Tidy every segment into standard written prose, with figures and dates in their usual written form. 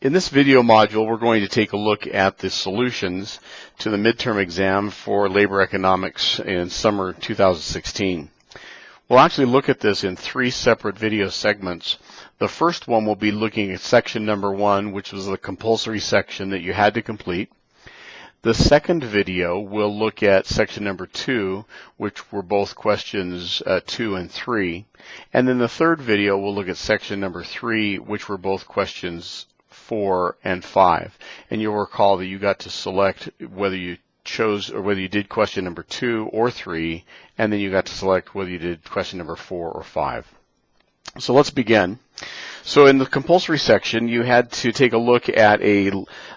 In this video module, we're going to take a look at the solutions to the midterm exam for labor economics in summer 2016. We'll actually look at this in 3 separate video segments. The first one will be looking at section number 1, which was the compulsory section that you had to complete. The second video will look at section number 2, which were both questions 2 and 3. And then the third video will look at section number 3, which were both questions 4 and 5. And you'll recall that you got to select whether you chose or whether you did question number 2 or 3, and then you got to select whether you did question number 4 or 5. So let's begin. So in the compulsory section, you had to take a look at a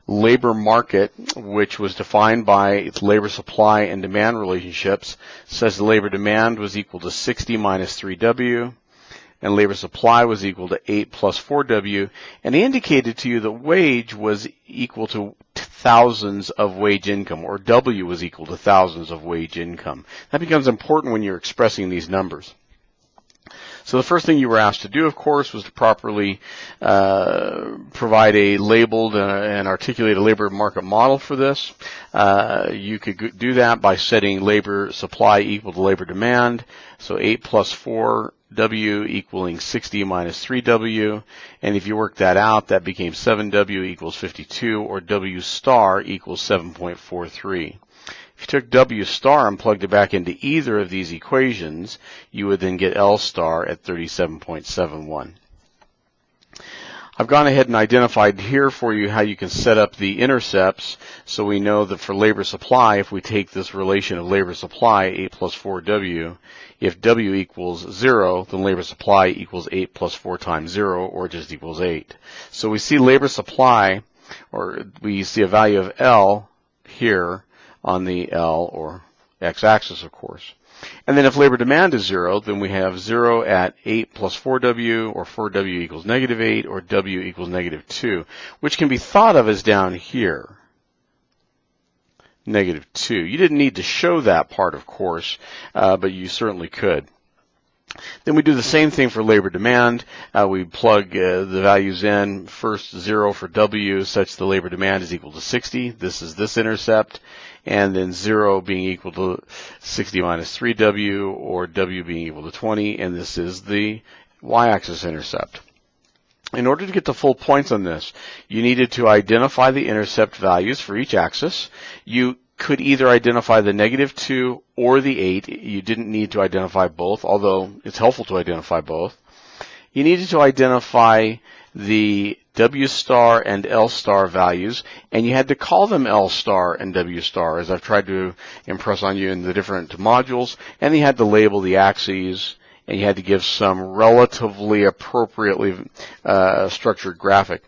labor market, which was defined by its labor supply and demand relationships. It says the labor demand was equal to 60 minus 3W, and labor supply was equal to 8 plus 4W, and he indicated to you that wage was equal to thousands of wage income, or W was equal to thousands of wage income. That becomes important when you're expressing these numbers. So the first thing you were asked to do, of course, was to properly provide a labeled and articulated labor market model for this. You could do that by setting labor supply equal to labor demand. So 8 plus 4W equaling 60 minus 3W. And if you work that out, that became 7W equals 52, or W star equals 7.43. If you took W star and plugged it back into either of these equations, you would then get L star at 37.71. I've gone ahead and identified here for you how you can set up the intercepts, so we know that for labor supply, if we take this relation of labor supply, 8 plus 4W, if W equals 0, then labor supply equals 8 plus 4 times 0, or just equals 8. So we see labor supply, or we see a value of L here on the L or x-axis, of course. And then if labor demand is 0, then we have 0 at 8 plus 4W, or 4W equals negative 8, or W equals negative 2, which can be thought of as down here, negative 2. You didn't need to show that part, of course, but you certainly could. Then we do the same thing for labor demand. We plug the values in. First 0 for W, such the labor demand is equal to 60. This is this intercept. And then 0 being equal to 60 minus 3W, or W being equal to 20. And this is the y-axis intercept. In order to get the full points on this, you needed to identify the intercept values for each axis. You could either identify the negative 2 or the 8. You didn't need to identify both, although it's helpful to identify both. You needed to identify the W star and L star values, and you had to call them L star and W star, as I've tried to impress on you in the different modules, and you had to label the axes, and you had to give some relatively appropriately structured graphic.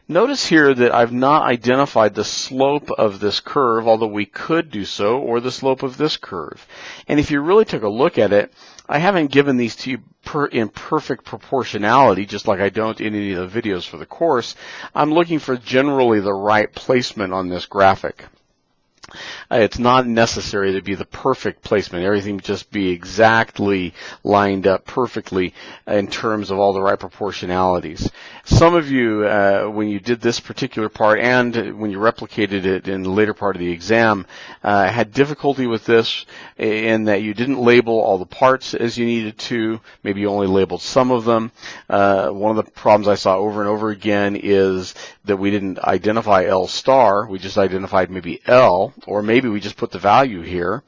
Notice here that I've not identified the slope of this curve, although we could do so, or the slope of this curve. And if you really took a look at it, I haven't given these to you in perfect proportionality, just like I don't in any of the videos for the course. I'm looking for generally the right placement on this graphic. It's not necessary to be the perfect placement. Everything just be exactly lined up perfectly in terms of all the right proportionalities. Some of you, when you did this particular part and when you replicated it in the later part of the exam, had difficulty with this in that you didn't label all the parts as you needed to. Maybe you only labeled some of them. One of the problems I saw over and over again is that we didn't identify L star. We just identified maybe L, or maybe we just put the value here,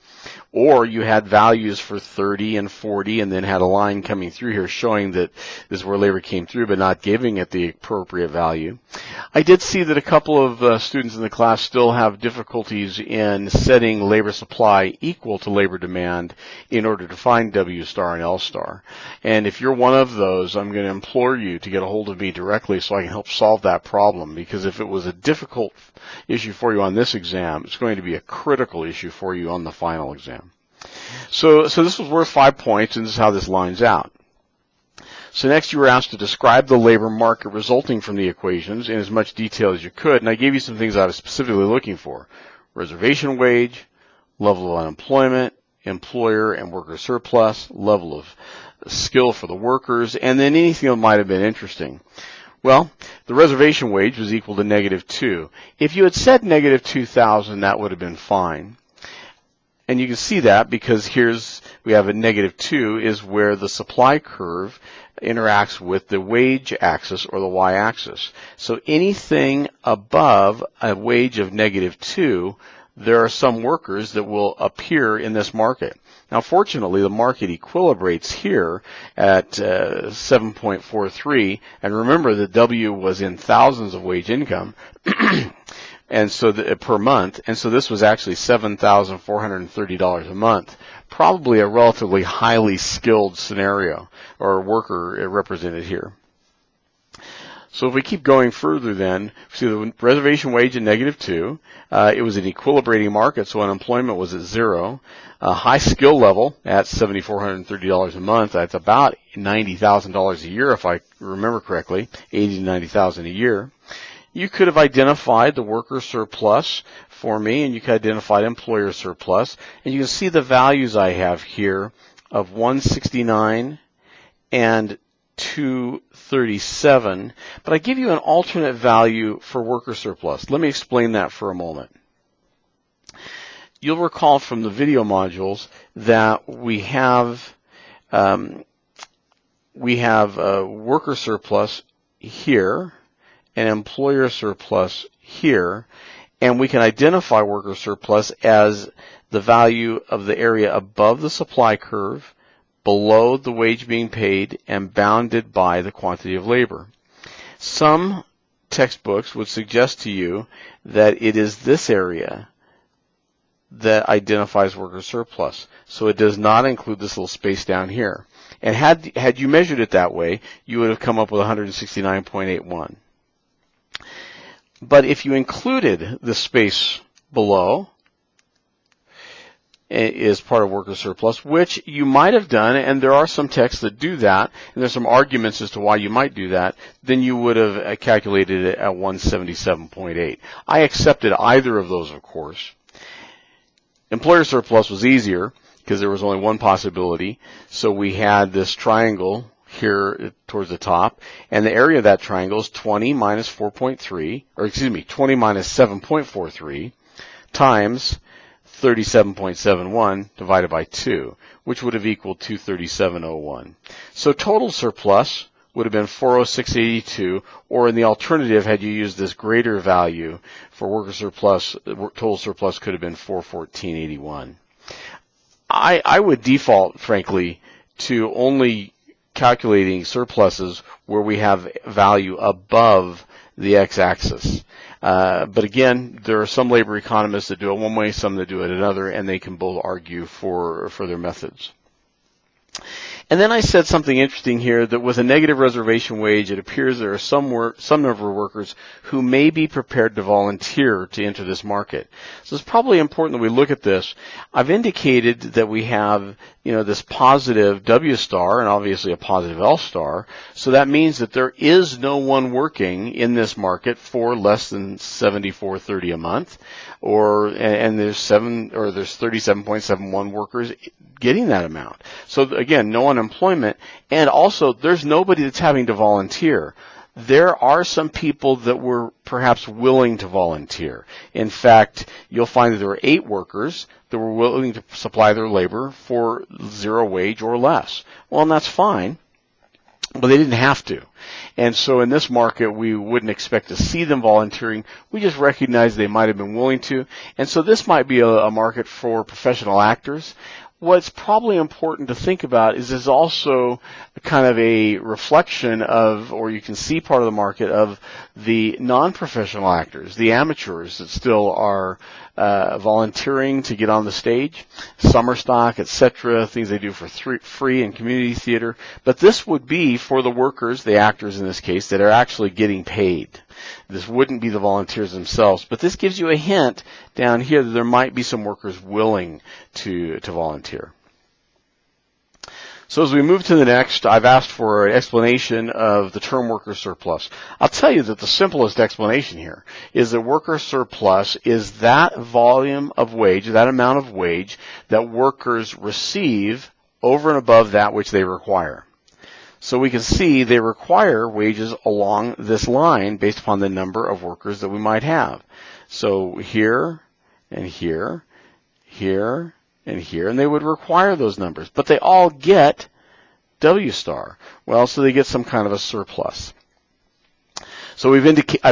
or you had values for 30 and 40 and then had a line coming through here showing that this is where labor came through but not giving it the appropriate value. I did see that a couple of students in the class still have difficulties in setting labor supply equal to labor demand in order to find W star and L star. And if you're one of those, I'm going to implore you to get a hold of me directly so I can help solve that problem, because if it was a difficult issue for you on this exam, it's going to be a critical issue for you on the final exam. So this was worth 5 points, and this is how this lines out. So next you were asked to describe the labor market resulting from the equations in as much detail as you could, and I gave you some things I was specifically looking for. Reservation wage, level of unemployment, employer and worker surplus, level of skill for the workers, and then anything that might have been interesting. Well, the reservation wage was equal to -2. If you had said -2,000, that would have been fine. And you can see that because we have a -2 is where the supply curve interacts with the wage axis or the y-axis. So anything above a wage of -2, there are some workers that will appear in this market. Now, fortunately, the market equilibrates here at 7.43, and remember that W was in thousands of wage income, and so per month, and so this was actually $7,430 a month, probably a relatively highly skilled scenario or worker represented here. So if we keep going further then, see the reservation wage at -2. It was an equilibrating market, so unemployment was at 0. High skill level at $7,430 a month. That's about $90,000 a year, if I remember correctly, $80,000 to $90,000 a year. You could have identified the worker surplus for me, and you could identify employer surplus. And you can see the values I have here of 169 and 237, but I give you an alternate value for worker surplus. Let me explain that for a moment. You'll recall from the video modules that we have worker surplus here and employer surplus here, and we can identify worker surplus as the value of the area above the supply curve, below the wage being paid, and bounded by the quantity of labor. Some textbooks would suggest to you that it is this area that identifies worker surplus. So it does not include this little space down here. And had you measured it that way, you would have come up with 169.81. But if you included the space below, is part of worker surplus, which you might have done, and there are some texts that do that, and there's some arguments as to why you might do that, then you would have calculated it at 177.8. I accepted either of those, of course. Employer surplus was easier because there was only one possibility, so we had this triangle here towards the top, and the area of that triangle is 20 minus 4.3, or excuse me, 20 minus 7.43 times 37.71 divided by 2, which would have equaled 237.01. So total surplus would have been 406.82, or in the alternative, had you used this greater value for worker surplus, total surplus could have been 414.81. I would default, frankly, to only calculating surpluses where we have value above the x-axis. But again, there are some labor economists that do it one way, some that do it another, and they can both argue for their methods. And then I said something interesting here, that with a negative reservation wage, it appears there are some number of workers who may be prepared to volunteer to enter this market. So it's probably important that we look at this. I've indicated that we have, this positive W star and obviously a positive L star. So that means that there is no one working in this market for less than $74.30 a month, and there's 37.71 workers getting that amount. So again, no unemployment, and also there's nobody that's having to volunteer. There are some people that were perhaps willing to volunteer. In fact, you'll find that there were 8 workers that were willing to supply their labor for 0 wage or less. Well, and that's fine, but they didn't have to. And so in this market, we wouldn't expect to see them volunteering. We just recognize they might have been willing to. And so this might be a market for professional actors. What's probably important to think about is there's also kind of a reflection of, or you can see part of the market of the non-professional actors, the amateurs that still are volunteering to get on the stage, summer stock, etc., things they do for free and community theater. But this would be for the workers, the actors in this case, that are actually getting paid. This wouldn't be the volunteers themselves, but this gives you a hint down here that there might be some workers willing to volunteer. So as we move to the next, I've asked for an explanation of the term worker surplus. I'll tell you that the simplest explanation here is that worker surplus is that volume of wage, that amount of wage that workers receive over and above that which they require. So we can see they require wages along this line based upon the number of workers that we might have. So here and here, here and here, and they would require those numbers, but they all get W star. Well, so they get some kind of a surplus. So I've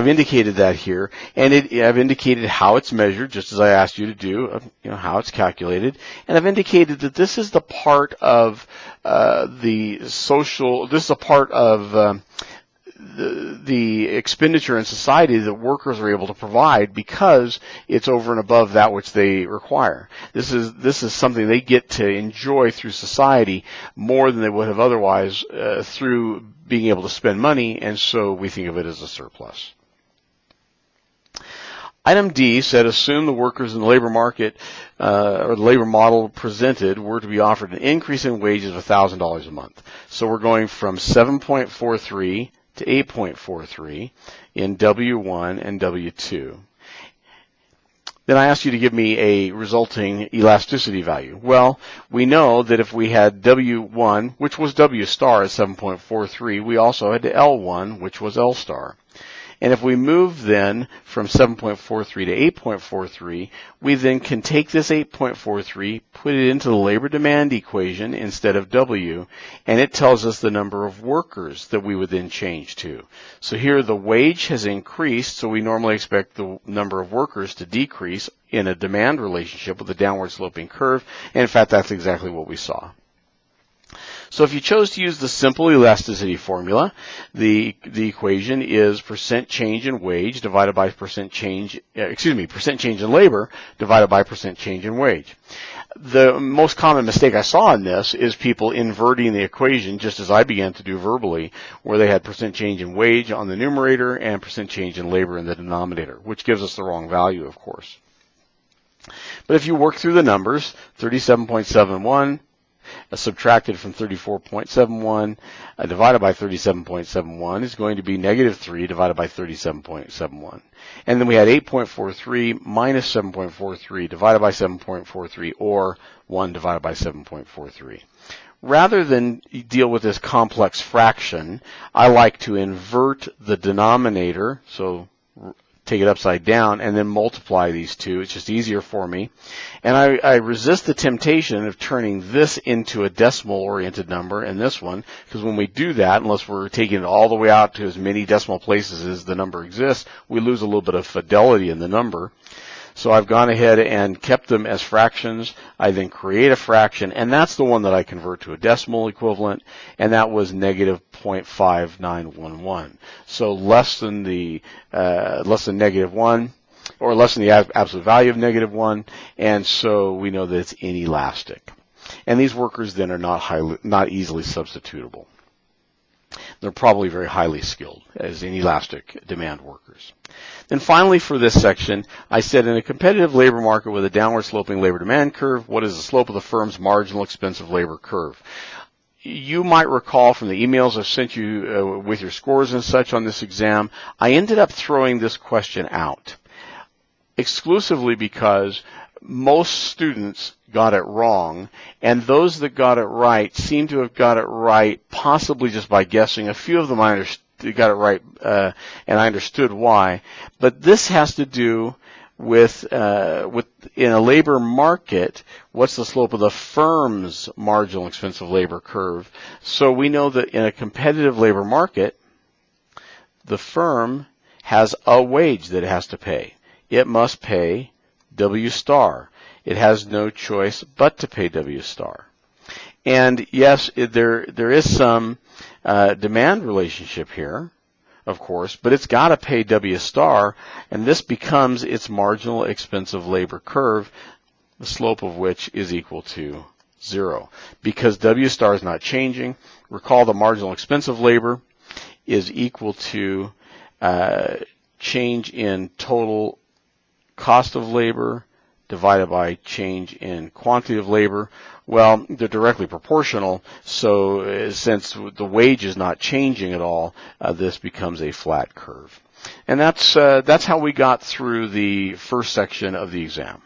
indicated that here, and I've indicated how it's measured, just as I asked you to do, how it's calculated, and I've indicated that this is the part of this is a part of the expenditure in society that workers are able to provide because it's over and above that which they require. This is something they get to enjoy through society more than they would have otherwise through being able to spend money, and so we think of it as a surplus. Item D said, assume the workers in the labor market or the labor model presented were to be offered an increase in wages of $1,000 a month. So we're going from 7.43 to 8.43 in W1 and W2. Then I asked you to give me a resulting elasticity value. Well, we know that if we had W1, which was W star at 7.43, we also had L1, which was L star. And if we move then from 7.43 to 8.43, we then can take this 8.43, put it into the labor demand equation instead of W, and it tells us the number of workers that we would then change to. So here the wage has increased, so we normally expect the number of workers to decrease in a demand relationship with a downward sloping curve, and in fact that's exactly what we saw. So if you chose to use the simple elasticity formula, the equation is percent change in wage divided by percent change in labor divided by percent change in wage. The most common mistake I saw in this is people inverting the equation, just as I began to do verbally, where they had percent change in wage on the numerator and percent change in labor in the denominator, which gives us the wrong value, of course. But if you work through the numbers, 37.71 subtracted from 34.71 divided by 37.71 is going to be negative 3 divided by 37.71. And then we had 8.43 minus 7.43 divided by 7.43, or 1 divided by 7.43. Rather than deal with this complex fraction, I like to invert the denominator, so take it upside down, and then multiply these two. It's just easier for me. And I resist the temptation of turning this into a decimal-oriented number and this one, because when we do that, unless we're taking it all the way out to as many decimal places as the number exists, we lose a little bit of fidelity in the number. So I've gone ahead and kept them as fractions. I then create a fraction, and that's the one that I convert to a decimal equivalent, and that was negative 0.5911. So less than negative 1, or less than the absolute value of negative 1, and so we know that it's inelastic. And these workers then are not easily substitutable. They're probably very highly skilled as inelastic demand workers. Then finally for this section, I said in a competitive labor market with a downward sloping labor demand curve, what is the slope of the firm's marginal expense of labor curve? You might recall from the emails I've sent you with your scores and such on this exam, I ended up throwing this question out exclusively because most students got it wrong, and those that got it right seem to have got it right possibly just by guessing. A few of them I got it right, and I understood why. But this has to do with in a labor market, what's the slope of the firm's marginal expense of labor curve? So we know that in a competitive labor market, the firm has a wage that it has to pay. It must pay W star. It has no choice but to pay W star. And yes, there is some demand relationship here, of course, but it's got to pay W star, and this becomes its marginal expense of labor curve, the slope of which is equal to 0. Because W star is not changing, recall the marginal expense of labor is equal to change in total cost of labor divided by change in quantity of labor. Well, they're directly proportional, so since the wage is not changing at all, this becomes a flat curve. And that's how we got through the first section of the exam.